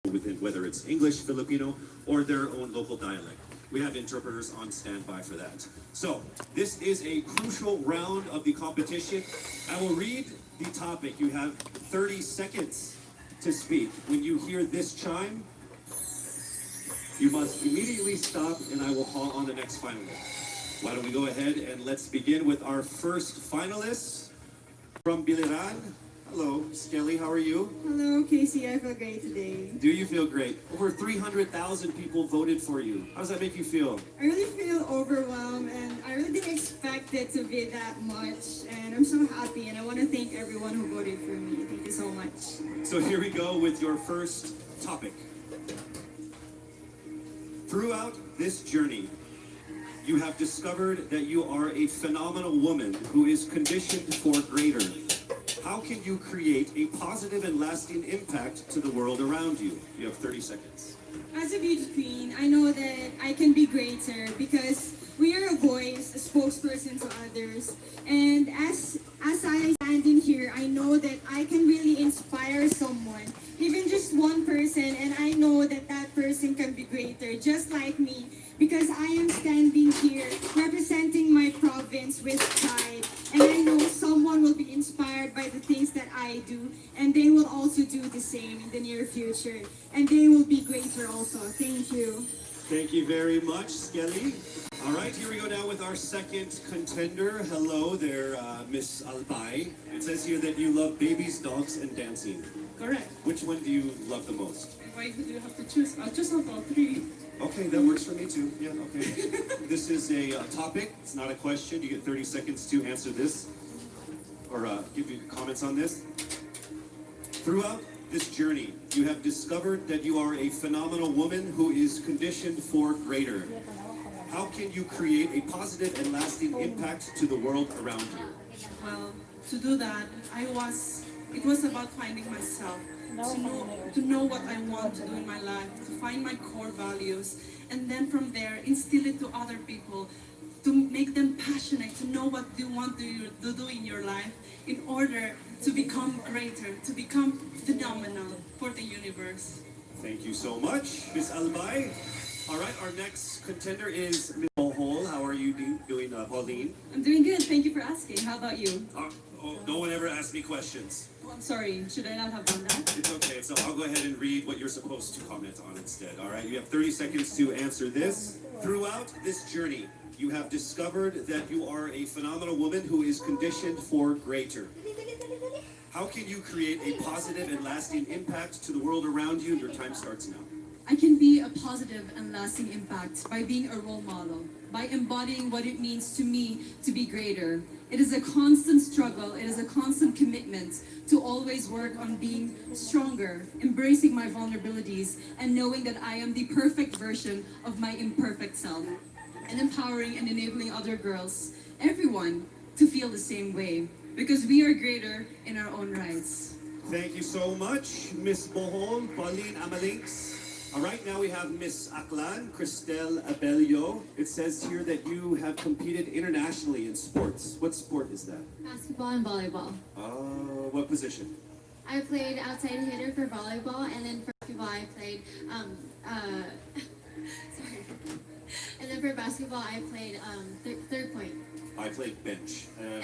within whether it's English, Filipino, or their own local dialect. We have interpreters on standby for that. So this is a crucial round of the competition. I will read the topic. You have 30 seconds to speak. When you hear this chime, you must immediately stop and I will call on the next finalist. Why don't we go ahead and let's begin with our first finalist from Biliran. Hello, Skelly, how are you? Hello, Casey. I feel great today. Do you feel great? Over 300,000 people voted for you. How does that make you feel? I really feel overwhelmed, and I really didn't expect it to be that much. And I'm so happy, and I want to thank everyone who voted for me. Thank you so much. So here we go with your first topic. Throughout this journey, you have discovered that you are a phenomenal woman who is conditioned for greater. How can you create a positive and lasting impact to the world around you? You have 30 seconds. As a beauty queen, I know that I can be greater because we are a voice, a spokesperson to others. And as I stand in here, I know that I can really inspire someone, even just one person, and I know that that person can be greater, just like me, because I am standing here representing my province with pride, and I know someone will be inspired by the things that I do, and they will also do the same in the near future, and they will be greater also. Thank you. Thank you very much, Skelly. All right, here we go now with our second contender. Hello there, Miss Albay. It says here that you love babies, dogs, and dancing. Correct. Which one do you love the most? Why do you have to choose? I'll choose about three. Okay, that works for me too. Yeah, okay. This is a topic. It's not a question. You get 30 seconds to answer this or give you comments on this. Throughout this journey, you have discovered that you are a phenomenal woman who is conditioned for greater. How can you create a positive and lasting impact to the world around you? Well, to do that, it was about finding myself, to know what I want to do in my life, to find my core values, and then from there, instill it to other people, to make them passionate, to know what they want to do in your life in order to become greater, to become phenomenal for the universe. Thank you so much, Ms. Albay. All right, our next contender is Ms. Bohol. How are you doing, Pauline? I'm doing good. Thank you for asking. How about you? No one ever asked me questions. Oh, I'm sorry. Should I not have done that? It's okay, so I'll go ahead and read what you're supposed to comment on instead. All right, you have 30 seconds to answer this. Throughout this journey, you have discovered that you are a phenomenal woman who is conditioned for greater. How can you create a positive and lasting impact to the world around you? Your time starts now. I can be a positive and lasting impact by being a role model, by embodying what it means to me to be greater. It is a constant struggle, it is a constant commitment to always work on being stronger, embracing my vulnerabilities, and knowing that I am the perfect version of my imperfect self, and empowering and enabling other girls, everyone, to feel the same way, because we are greater in our own rights. Thank you so much, Miss Bohol, Pauline Amalinks. All right, now we have Miss Aklan, Cristel Abelio. It says here that you have competed internationally in sports. What sport is that? Basketball and volleyball. What position? I played outside hitter for volleyball, and then for basketball I played, sorry. And then for basketball I played third point. I played bench. I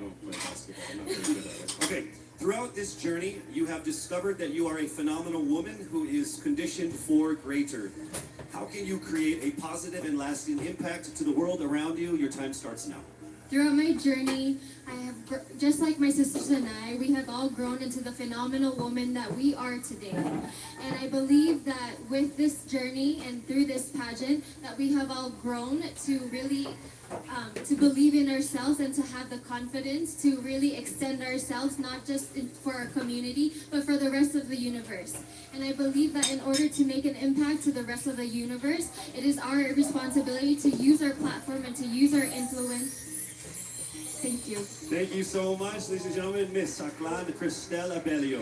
don't play basketball. I'm not very good at it. Okay. Throughout this journey, you have discovered that you are a phenomenal woman who is conditioned for greater. How can you create a positive and lasting impact to the world around you? Your time starts now. Throughout my journey, just like my sisters and I, we have all grown into the phenomenal woman that we are today. And I believe that with this journey and through this pageant, that we have all grown to really to believe in ourselves and to have the confidence to really extend ourselves, not just for our community, but for the rest of the universe. And I believe that in order to make an impact to the rest of the universe, it is our responsibility to use our platform and to use our influence. Thank you. Thank you so much, ladies and gentlemen. Miss Aklan Cristel Abelio.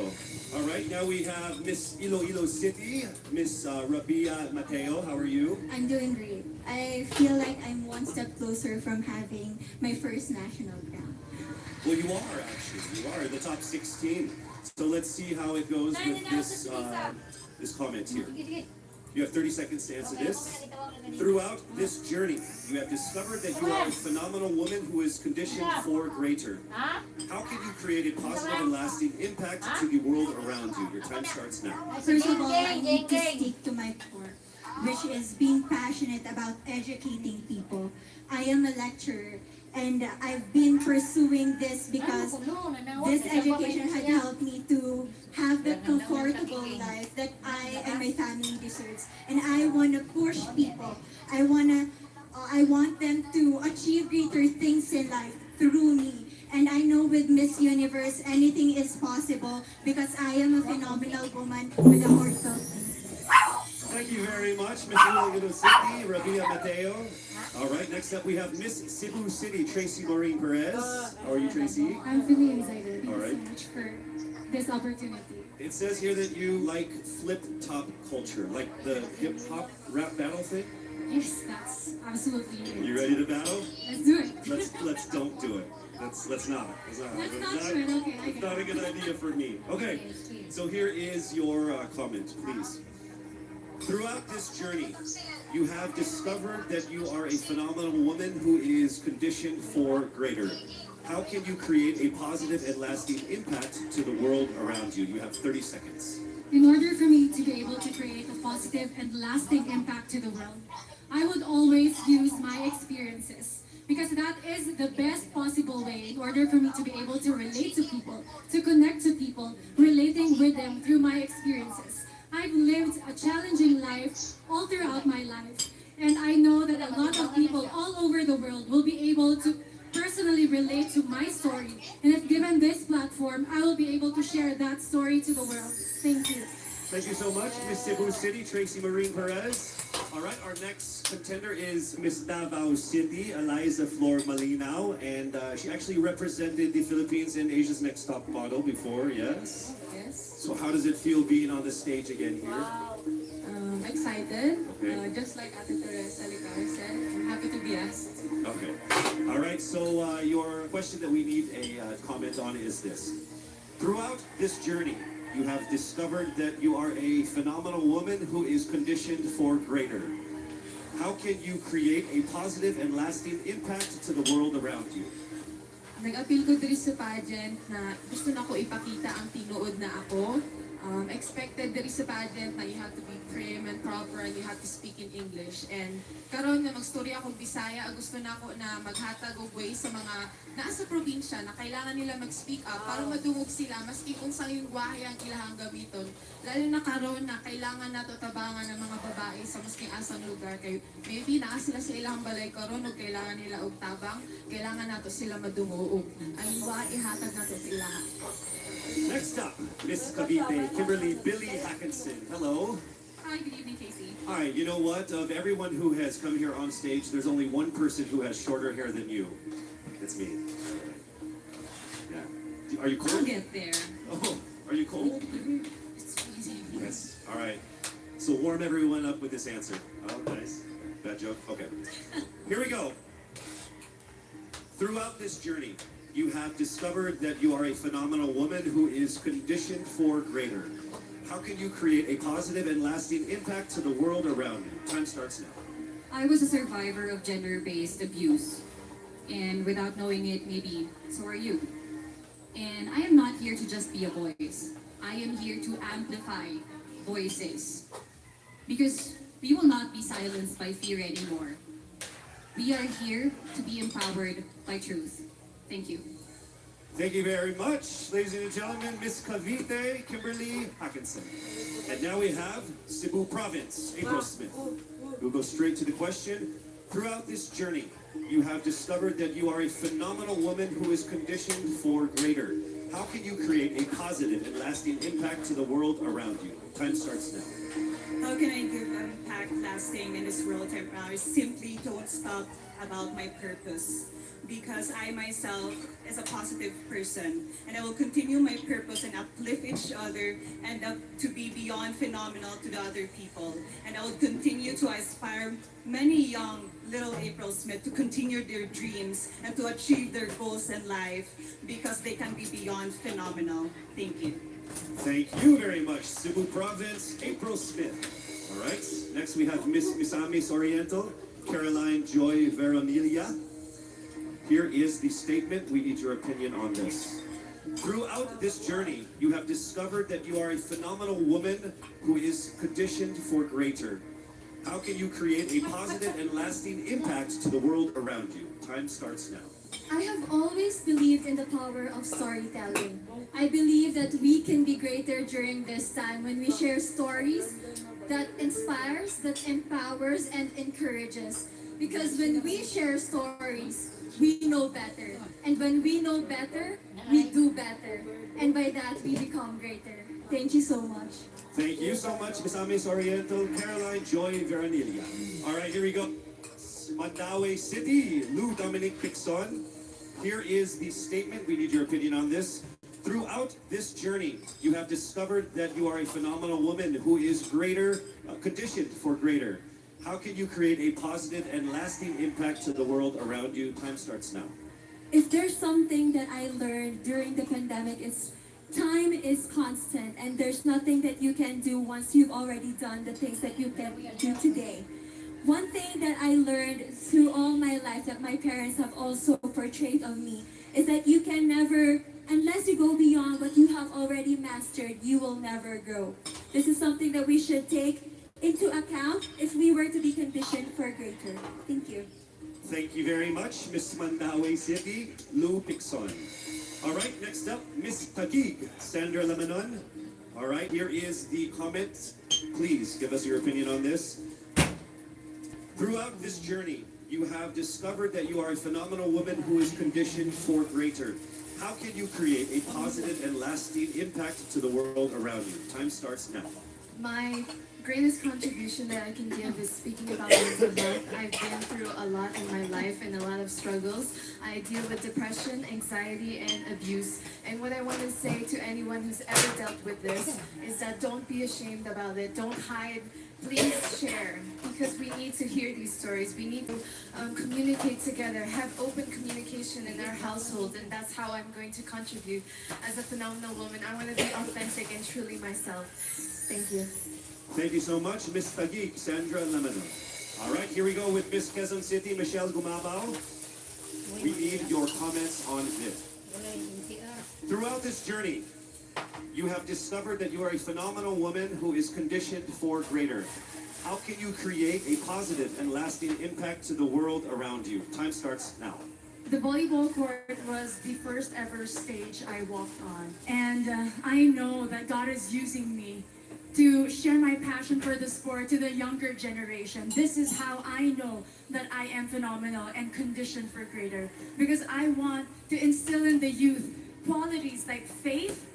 All right, now we have Miss Iloilo City, Miss Rabia Mateo. How are you? I'm doing great. I feel like I'm one step closer from having my first national crown. Well, you are actually. You are the top 16. So let's see how it goes with this this comment here. You have 30 seconds to answer this. Throughout this journey, you have discovered that you are a phenomenal woman who is conditioned for greater. How can you create a positive and lasting impact to the world around you? Your time starts now. First of all, I need to stick to my core, which is being passionate about educating people. I am a lecturer, and I've been pursuing this because this education had helped me to have the comfortable life that I and my family deserves. And I want to push people. I want them to achieve greater things in life through me. And I know with Miss Universe, anything is possible because I am a phenomenal woman with a heart felt. Thank you very much, Miss Ilocano City, Rabia Mateo. All right, next up we have Miss Cebu City, Tracy Maureen Perez. How are you, Tracy? I'm feeling excited. All right. Thank you so much for this opportunity. It says here that you like flip-top culture, like the hip-hop rap battle thing. Yes, that's absolutely it. You ready to battle? Let's do it. Let's don't do it. Let's not. Let's not do it. Okay, I It's get not a it. good idea for me. Okay, so here is your comment, please. Throughout this journey, you have discovered that you are a phenomenal woman who is conditioned for greater. How can you create a positive and lasting impact to the world around you? You have 30 seconds. In order for me to be able to create a positive and lasting impact to the world, I would always use my experiences because that is the best possible way in order for me to be able to relate to people, to connect to people, relating with them through my experiences. I've lived a challenging life all throughout my life, and I know that a lot of people all over the world will be able to personally relate to my story. And if given this platform, I will be able to share that story to the world. Thank you. Thank you so much, Miss Cebu City, Tracy Maureen Perez. All right, our next contender is Miss Davao City, Eliza Flor Malinaw, and she actually represented the Philippines in Asia's Next Top Model before, yes? Yes. So how does it feel being on the stage again here? Excited. Okay. Just like Ate Teresa Licar said, I'm happy to be asked. Okay. All right, so your question that we need a comment on is this. Throughout this journey, you have discovered that you are a phenomenal woman who is conditioned for greater. How can you create a positive and lasting impact to the world around you? Nag-appeal ko diri sa pageant na gusto na ko ipakita ang tinuod na ako. Expected diri sa pageant na you have to be prim and proper and you have to speak in English. And karon nga magstorya akong Bisaya, gusto na ako na maghatag og way sa mga nasa probinsya na kailangan nila mag-speak up para madungog sila maski kung sa lingwahe ang ilahang gamiton. Lalo na karon na kailangan nato tabangan ng mga babae sa maski asang lugar kay maybe naa sila sa ilang balay karon ug kailangan nila og tabang, kailangan nato sila madungog. Ang lingwahe ihatag nato sa ilaha. Next up, Miss Cavite, Kimberly Billy Hackinson. Hello. Hi, good evening, Casey. All right, you know what? Of everyone who has come here on stage, there's only one person who has shorter hair than you. It's me. Yeah. Are you I'll cold? get there. Oh, are you cold? It's freezing. Yes. All right. So warm everyone up with this answer. Oh, nice. Bad joke? Okay. Here we go. Throughout this journey, you have discovered that you are a phenomenal woman who is conditioned for greater. How can you create a positive and lasting impact to the world around you? Time starts now. I was a survivor of gender-based abuse. And without knowing it, maybe so are you. And I am not here to just be a voice. I am here to amplify voices. Because we will not be silenced by fear anymore. We are here to be empowered by truth. Thank you. Thank you very much, ladies and gentlemen, Miss Cavite, Kimberly Hackinson. And now we have Cebu Province, April Smith. We'll go straight to the question. Throughout this journey, you have discovered that you are a phenomenal woman who is conditioned for greater. How can you create a positive and lasting impact to the world around you? Time starts now. How can I give impact lasting in this world? I simply don't stop about my purpose. Because I myself is a positive person and I will continue my purpose and uplift each other and to be beyond phenomenal to the other people. And I will continue to inspire many young little April Smith to continue their dreams and to achieve their goals in life because they can be beyond phenomenal. Thank you. Thank you very much, Cebu Province, April Smith. All right, next we have Miss Misamis Oriental, Caroline Joy Veronelia. Here is the statement. We need your opinion on this. Throughout this journey, you have discovered that you are a phenomenal woman who is conditioned for greater. How can you create a positive and lasting impact to the world around you? Time starts now. I have always believed in the power of storytelling. I believe that we can be greater during this time when we share stories that inspires, that empowers, and encourages. Because when we share stories, we know better. And when we know better, we do better. And by that, we become greater. Thank you so much. Thank you so much, Misamis Oriental, Caroline Joy Veronelia. All right, here we go. Mandaue City, Lou Dominic Pixon. Here is the statement. We need your opinion on this. Throughout this journey, you have discovered that you are a phenomenal woman who is greater, conditioned for greater. How can you create a positive and lasting impact to the world around you? Time starts now. If there's something that I learned during the pandemic, it's time is constant and there's nothing that you can do once you've already done the things that you can do today. One thing that I learned through all my life that my parents have also portrayed of me is that you can never, unless you go beyond what you have already mastered, you will never grow. This is something that we should take into account if we were to be conditioned for greater. Thank you. Thank you very much, Miss Mandaue City, Lou Pixon. All right, next up, Miss Taguig, Sandra Lamanon. All right, here is the comment. Please give us your opinion on this. Throughout this journey, you have discovered that you are a phenomenal woman who is conditioned for greater. How can you create a positive and lasting impact to the world around you? Time starts now. My greatest contribution that I can give is speaking about mental health. I've been through a lot in my life and a lot of struggles. I deal with depression, anxiety, and abuse. And what I want to say to anyone who's ever dealt with this is that don't be ashamed about it. Don't hide. Please share, because we need to hear these stories. We need to communicate together, have open communication in our household, and that's how I'm going to contribute as a phenomenal woman. I want to be authentic and truly myself. Thank you. Thank you so much, Miss Taguig, Sandra Lamanon. All right, here we go with Miss Quezon City, Michelle Gumabao. We need your comments on this. Throughout this journey, you have discovered that you are a phenomenal woman who is conditioned for greater. How can you create a positive and lasting impact to the world around you? Time starts now. The volleyball court was the first ever stage I walked on. And I know that God is using me to share my passion for the sport to the younger generation. This is how I know that I am phenomenal and conditioned for greater. Because I want to instill in the youth qualities like faith,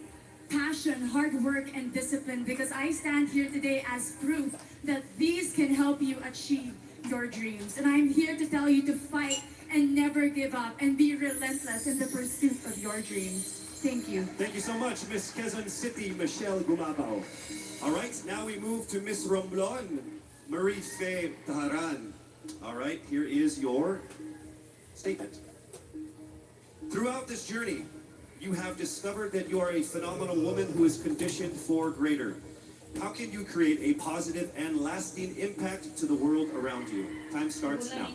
passion, hard work, and discipline, because I stand here today as proof that these can help you achieve your dreams. And I'm here to tell you to fight and never give up and be relentless in the pursuit of your dreams. Thank you. Thank you so much, Miss Quezon City, Michelle Gumabao. All right, now we move to Miss Romblon, Marie Faye Taharan. All right, here is your statement. Throughout this journey, you have discovered that you are a phenomenal woman who is conditioned for greater. How can you create a positive and lasting impact to the world around you? Time starts now.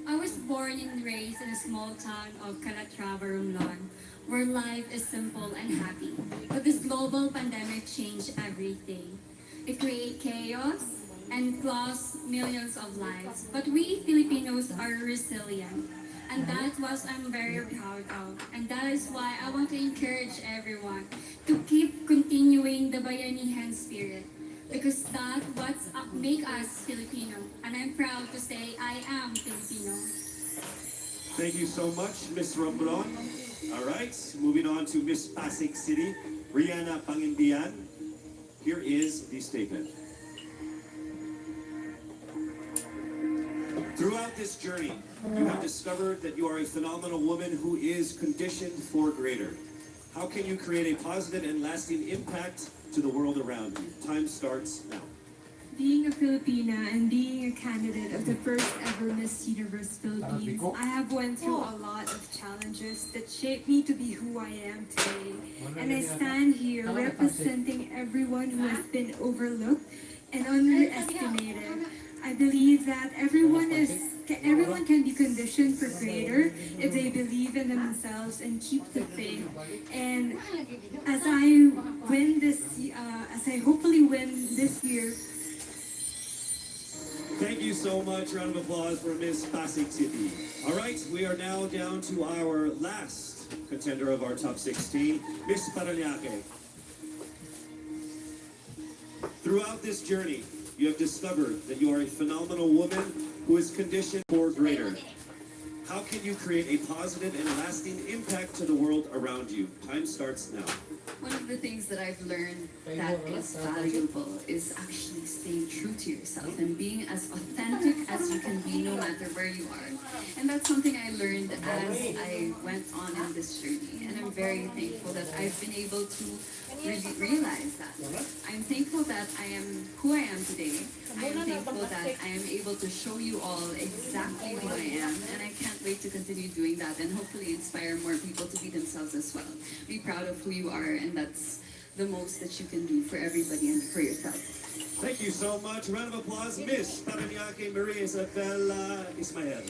I was born and raised in a small town of Calatrava, Romblon, where life is simple and happy. But this global pandemic changed everything. It created chaos and lost millions of lives. But we Filipinos are resilient. And that's what I'm very proud of. And that is why I want to encourage everyone to keep continuing the Bayanihan spirit. Because that's what makes us Filipino. And I'm proud to say I am Filipino. Thank you so much, Miss Romblon. All right, moving on to Miss Pasig City, Rihanna Pangindian. Here is the statement. Throughout this journey, you have discovered that you are a phenomenal woman who is conditioned for greater. How can you create a positive and lasting impact to the world around you? Time starts now. Being a Filipina and being a candidate of the first ever Miss Universe Philippines, I have went through a lot of challenges that shaped me to be who I am today. And I stand here representing everyone who has been overlooked and underestimated. I believe that everyone can be conditioned for greater if they believe in themselves and keep the faith. And as I as I hopefully win this year. Thank you so much. Round of applause for Miss Pasig City. All right, we are now down to our last contender of our top 16, Miss Paranaque. Throughout this journey, you have discovered that you are a phenomenal woman who is conditioned for greater. How can you create a positive and lasting impact to the world around you? Time starts now. One of the things that I've learned that is valuable is actually staying true to yourself and being as authentic as you can be no matter where you are. And that's something I learned as I went on in this journey. And I'm very thankful that I've been able to really realize that. I'm thankful that I am who I am today. I am thankful that I am able to show you all exactly who I am. And I can't wait to continue doing that and hopefully inspire more people to be themselves as well. Be proud of who you are, and that's the most that you can do for everybody and for yourself. Thank you so much. Round of applause, Miss Paranaque Maria Isabella Ismael.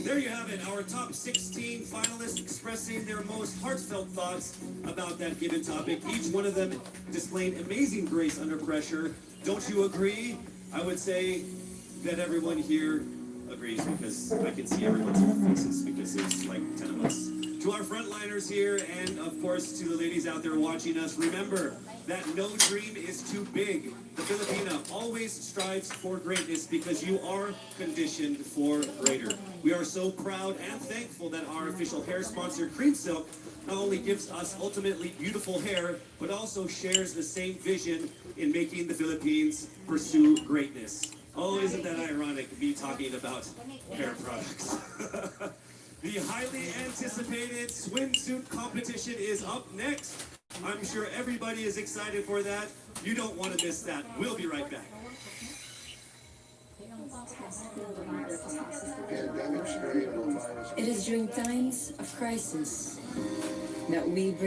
There you have it, our top 16 finalists expressing their most heartfelt thoughts about that given topic. Each one of them displaying amazing grace under pressure. Don't you agree? I would say that everyone here agrees because I can see everyone's faces because it's like 10 of us. To our frontliners here and of course to the ladies out there watching us, remember that no dream is too big. The Filipina always strives for greatness because you are conditioned for greater. We are so proud and thankful that our official hair sponsor, Cream Silk, not only gives us ultimately beautiful hair, but also shares the same vision in making the Philippines pursue greatness. Oh, isn't that ironic, me talking about hair products? The highly anticipated swimsuit competition is up next. I'm sure everybody is excited for that. You don't want to miss that. We'll be right back. It is during times of crisis that we bring